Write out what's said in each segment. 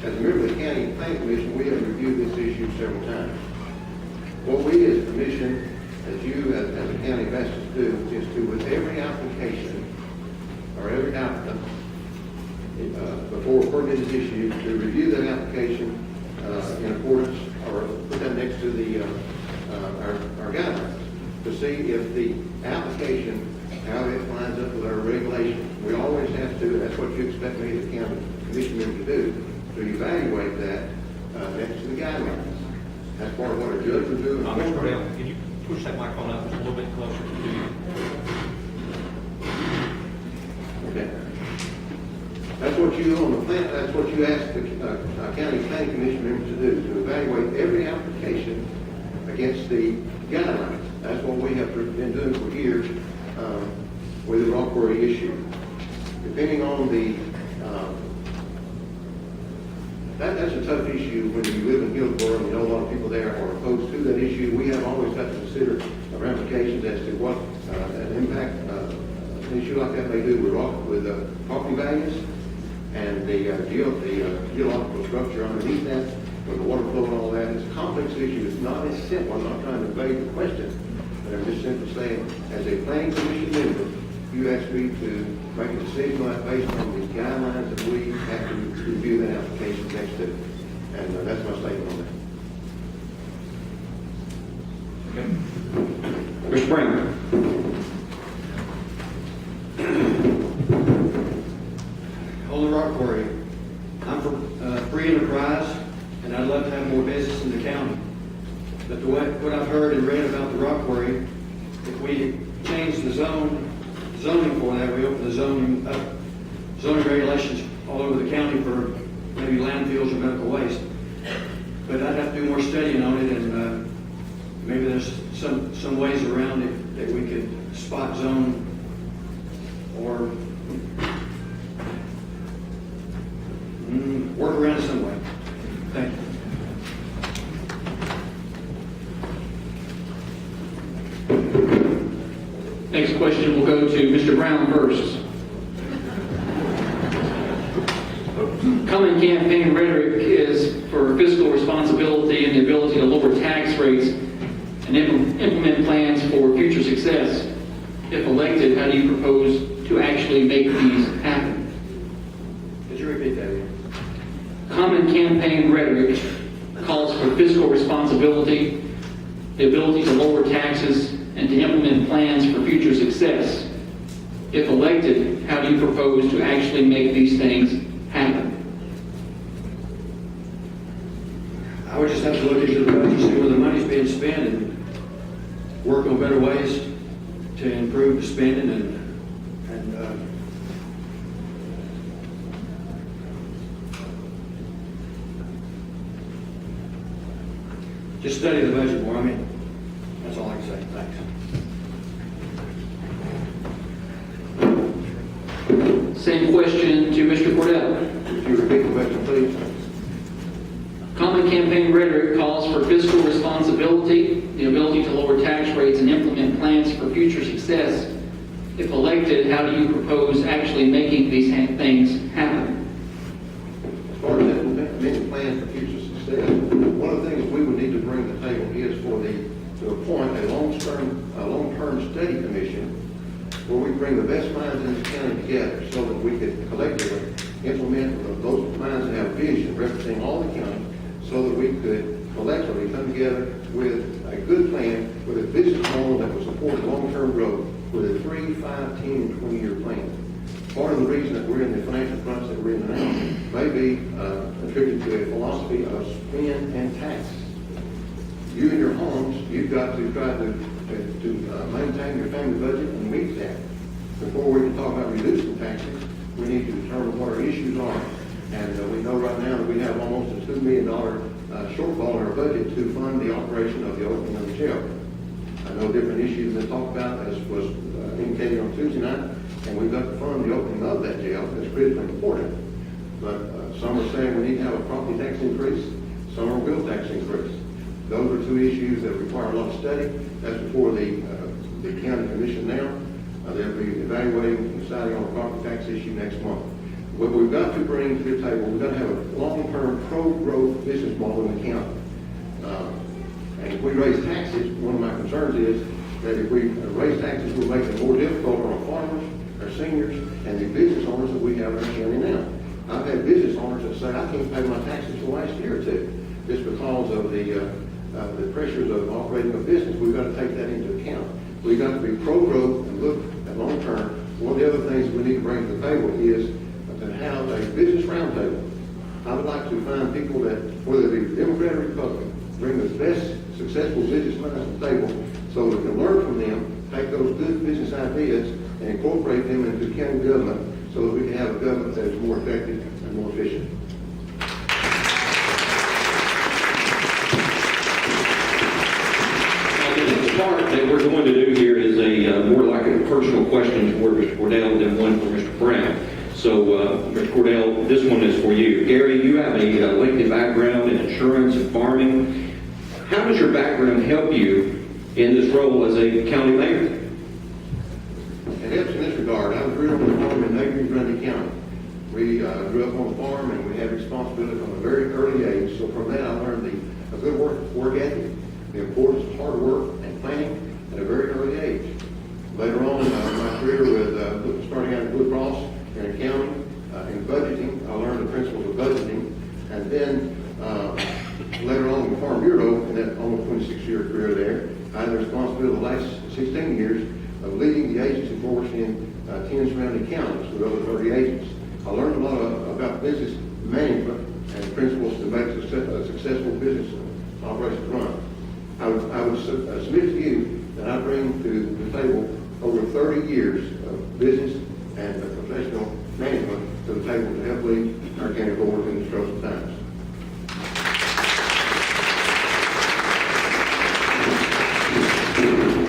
as a member of the County Planning Commission, we have reviewed this issue several times. What we as a commission, as you as a county have asked us to do, is to, with every application or every applicant, before a permit is issued, to review that application in accordance, or put that next to the our guidelines, to see if the application, how it lines up with our regulations. We always have to, and that's what you expect me as a county commission member to do, to evaluate that next to the guidelines. That's part of what a judge would do. Mr. Cordell, can you push that microphone up just a little bit closer to you? Okay. That's what you on the plan. That's what you ask the county planning commission members to do, to evaluate every application against the guidelines. That's what we have been doing for years with the rock quarry issue. Depending on the that's a tough issue when you live in Hillsborough and you know a lot of people there are opposed to that issue. We have always got to consider ramifications as to what an impact an issue like that may do with property values and the geological structure underneath that, with the water flow and all that. It's a complex issue. It's not as simple. I'm not trying to evade the question, but I'm just simply saying, as a planning commission member, you asked me to make a decision on that based on the guidelines that we have to review that application next to. And that's my statement on that. Okay. Mr. Brown. On the rock quarry, I'm for free enterprise, and I'd love to have more business in the county. But what I've heard and read about the rock quarry, if we change the zoning for that, we open the zoning regulations all over the county for maybe landfills or medical waste. But I'd have to do more studying on it, and maybe there's some ways around it that we could spot zone or work around it some way. Thank you. Next question will go to Mr. Brown first. Common campaign rhetoric is for fiscal responsibility and the ability to lower tax rates and implement plans for future success. If elected, how do you propose to actually make these happen? Could you repeat that again? Common campaign rhetoric calls for fiscal responsibility, the ability to lower taxes, and to implement plans for future success. If elected, how do you propose to actually make these things happen? I would just have to look into the budget, see where the money's being spent, and work on better ways to improve the spending and just study the budget more. I mean, that's all I can say. Thanks. Same question to Mr. Cordell. Would you repeat the question, please? Common campaign rhetoric calls for fiscal responsibility, the ability to lower tax rates, and implement plans for future success. If elected, how do you propose actually making these things happen? As far as implementing plans for future success, one of the things we would need to bring to the table is to appoint a long-term study commission where we bring the best minds in the county together so that we could collectively implement those minds that have vision representing all the county, so that we could collectively come together with a good plan, with a business model that will support long-term growth, with a 3, 5, 10, and 20-year plan. Part of the reason that we're in the financial crunch that we're in now may be attributed to a philosophy of spend and tax. You in your homes, you've got to try to maintain your family budget and meet that. Before we can talk about reducing taxes, we need to determine what our issues are. And we know right now that we have almost a $2 million shortfall in our budget to fund the operation of the opening of the jail. I know different issues that talked about, as was indicated on Tuesday night, and we've got to fund the opening of that jail. That's critically important. But some are saying we need to have a property tax increase. Some are will tax increase. Those are two issues that require a lot of study. That's before the county commission now. They'll be evaluating and deciding on a property tax issue next month. What we've got to bring to the table, we've got to have a long-term if we raise taxes, one of my concerns is that if we raise taxes, we'll make it more difficult on our farmers, our seniors, and the business owners that we have in our county now. I've had business owners that say, I can't pay my taxes for the last year or two, just because of the pressures of operating a business. We've got to take that into account. We've got to be pro-growth and look at long term. One of the other things we need to bring to the table is to have a business roundtable. I would like to find people that, whether it be Democrat or Republican, bring the best successful businessmen to the table so we can learn from them, take those good business ideas and incorporate them into county government so that we can have a government that is more effective and more efficient. The part that we're going to do here is a more like a personal question for Mr. Cordell than one for Mr. Brown. So, Mr. Cordell, this one is for you. Gary, you have a lengthy background in insurance and farming. How does your background help you in this role as a county mayor? It helps in this regard. I was reared on the farm in neighboring Grundy County. We grew up on the farm and we had responsibility from a very early age. So from that I learned a good work ethic, the importance of hard work and planning at a very early age. Later on in my career with starting out in Blue Cross in accounting, in budgeting, I learned the principles of budgeting. And then later on in the Farm Bureau, in that almost 26-year career there, I had the responsibility the last 16 years of leading the agency force in 10 surrounding counties with over 30 agents. I learned a lot about business management and principles to make a successful business operation run. I would submit to you that I bring to the table over 30 years of business and professional management to the table to help lead our county forward in these troubled times.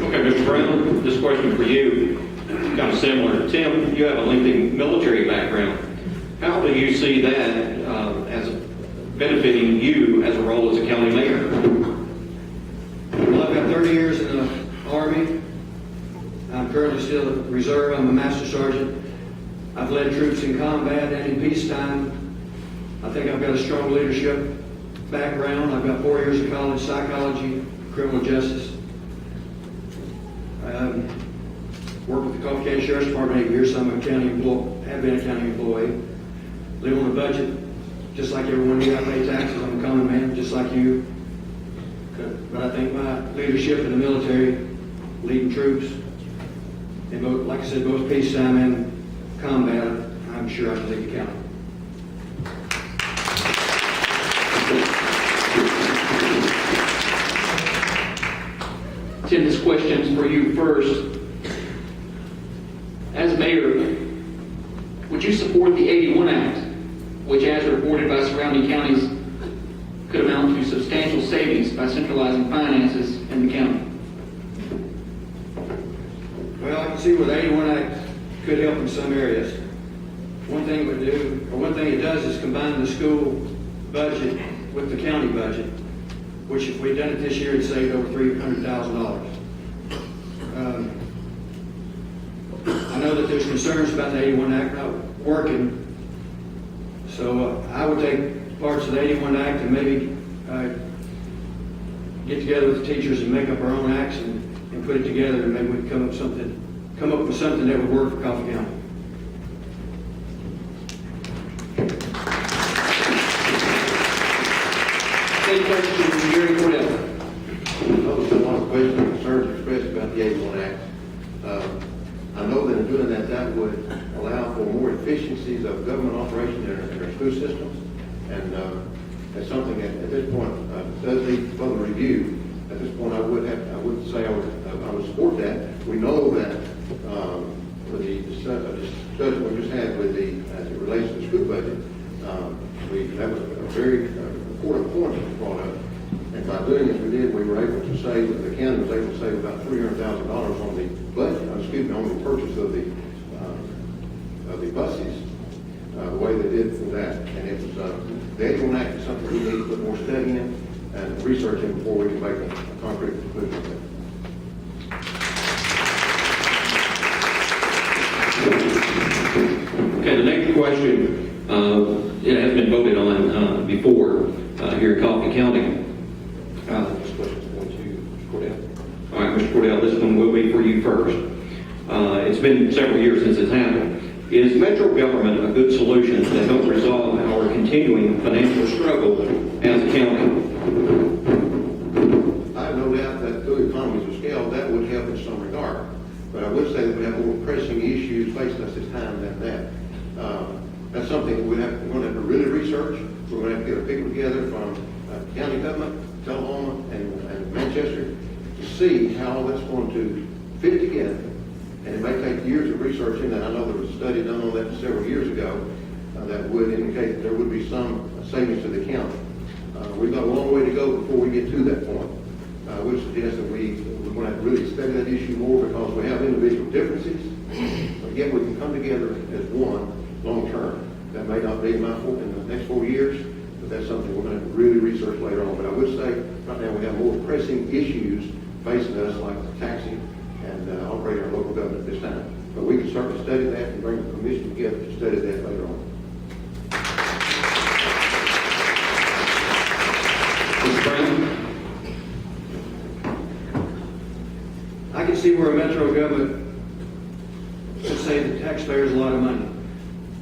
Okay, Mr. Brown, this question for you, kind of similar. Tim, you have a lengthy military background. How do you see that as benefiting you as a role as a county mayor? Well, I've got 30 years in the Army. I'm currently still in reserve. I'm a master sergeant. I've led troops in combat and in peacetime. I think I've got a strong leadership background. I've got 4 years of college psychology, criminal justice. Worked with the Coffee County Sheriff's Department 8 years, so I'm a county employee, have been a county employee. Live on a budget, just like everyone here. I pay taxes. I'm a common man, just like you. But I think my leadership in the military, leading troops, in both, like I said, both peacetime and combat, I'm sure I can lead the county. Tim, this question's for you first. As mayor, would you support the 81 Act, which, as reported by surrounding counties, could amount to substantial savings by centralizing finances in the county? Well, I can see where the 81 Act could help in some areas. One thing it would do, or one thing it does, is combine the school budget with the county budget, which if we'd done it this year, it'd saved over $300,000. I know that there's concerns about the 81 Act not working, so I would take parts of the 81 Act and maybe get together with the teachers and make up our own acts and put it together, and maybe we can come up with something that would work for Coffee County. Same question from Gary Cordell. There's a lot of questions and concerns expressed about the 81 Act. I know that in doing that, that would allow for more efficiencies of government operation in our school systems. And that's something that at this point does need further review. At this point, I would say I would support that. We know that with the discussion we just had with as it relates to the school budget, that was a very important point that was brought up. And by doing as we did, we were able to save, the county was able to save about $300,000 on the budget, on the purchase of the buses, the way they did for that. And it was, the 81 Act is something we need to put more study in and research in before we can make a concrete conclusion. Okay, the next question, it has been voted on before here in Coffee County. This question is going to first. It's been several years since it's happened. Is metro government a good solution to help resolve our continuing financial struggle as a county? I have no doubt that through economies of scale, that would help in some regard. But I would say that we have more pressing issues facing us this time than that. That's something we're going to have to really research. We're going to have to get people together from county government, Tullahoma, and Manchester to see how that's going to fit together. And it may take years of research in that. I know there was a study done on that several years ago that would indicate that there would be some savings to the county. We've got a long way to go before we get to that point. I would suggest that we're going to have to really study that issue more because we have individual differences, but yet we can come together as one long term. That may not be in the next 4 years, but that's something we're going to have to really research later on. But I would say right now we have more pressing issues facing us like taxing and operating our local government at this time. But we can certainly study that and bring the commission together to study that later on. Mr. Brown? I can see where a metro government could save the taxpayers a lot of money.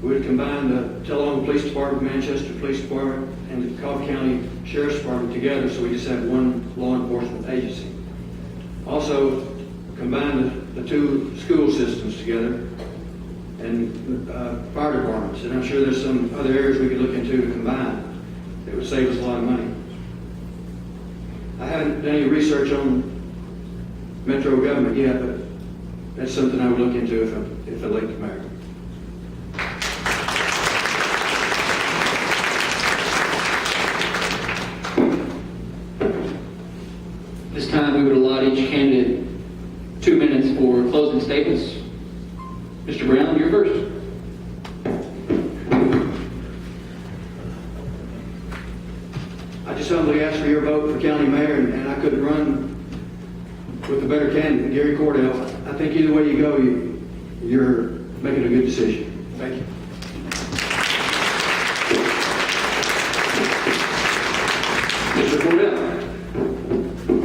We would combine the Tullahoma Police Department, Manchester Police Department, and the Cobb County Sheriff's Department together so we just have one law enforcement agency. Also, combine the two school systems together and fire departments. And I'm sure there's some other areas we could look into to combine that would save us a lot of money. I haven't done any research on metro government yet, but that's something I would look into if elected mayor. This time, we would allot each candidate 2 minutes for closing statements. Mr. Brown, you're first. I just humbly ask for your vote for county mayor, and I couldn't run with a better candidate, Gary Cordell. I think either way you go, you're making a good decision. Thank you. Mr. Cordell?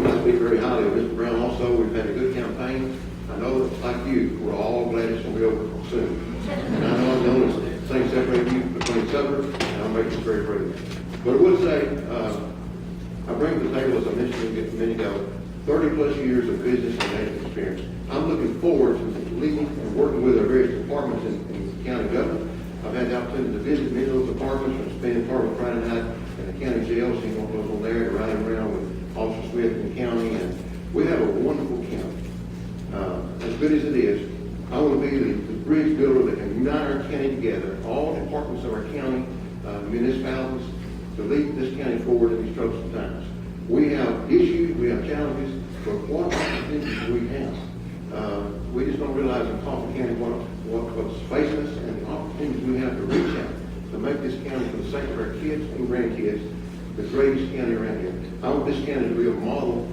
I speak very highly of Mr. Brown also. We've had a good campaign. I know that, like you, we're all glad it's going to be over soon. And I know I've noticed things separate you between supper, and I'll make this very brief. But I would say, I bring to the table, as I mentioned a minute ago, 30-plus years of business and management experience. I'm looking forward to leading and working with our various departments in the county government. I've had the opportunity to visit many of those departments and spend part of Friday night in the county jail, seeing what goes on there, and riding around with Officer Smith in the county. And we have a wonderful county. As good as it is, I want to be the bridge builder that can unite our county together, all departments of our county, municipalities, to lead this county forward in these troublesome times. We have issues, we have challenges, but what opportunities do we have? We just don't realize in Coffee County what's facing us and the opportunities we have to reach out to make this county, for the sake of our kids and grandkids, the greatest county around here. I want this county to be a model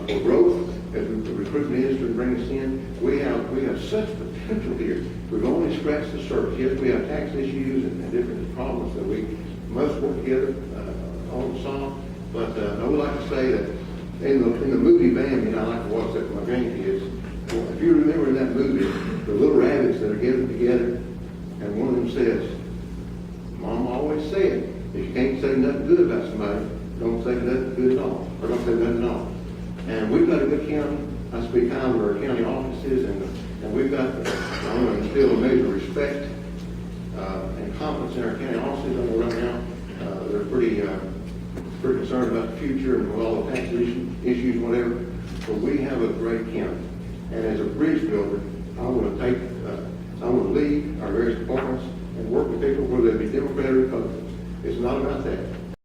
for growth as we recruit ministers and bring us in. We have such potential here. We've only scratched the surface. Yes, we have tax issues and different problems that we must work together on solve. But I would like to say that in the movie Bambi, and I like to watch that with my grandkids. If you remember in that movie, the little rabbits that are gathered together, and one of them says, "Mom always said, if you can't say nothing good about somebody, don't say nothing good at all, or don't say nothing at all." And we've got a good county. I speak highly of our county offices, and we've got, I want to instill a measure of respect and confidence in our county offices. I know right now they're pretty concerned about the future and with all the tax issues and whatever. But we have a great county. And as a bridge builder, I want to lead our various departments and work with people, whether they be Democrat or Republicans. It's not about that.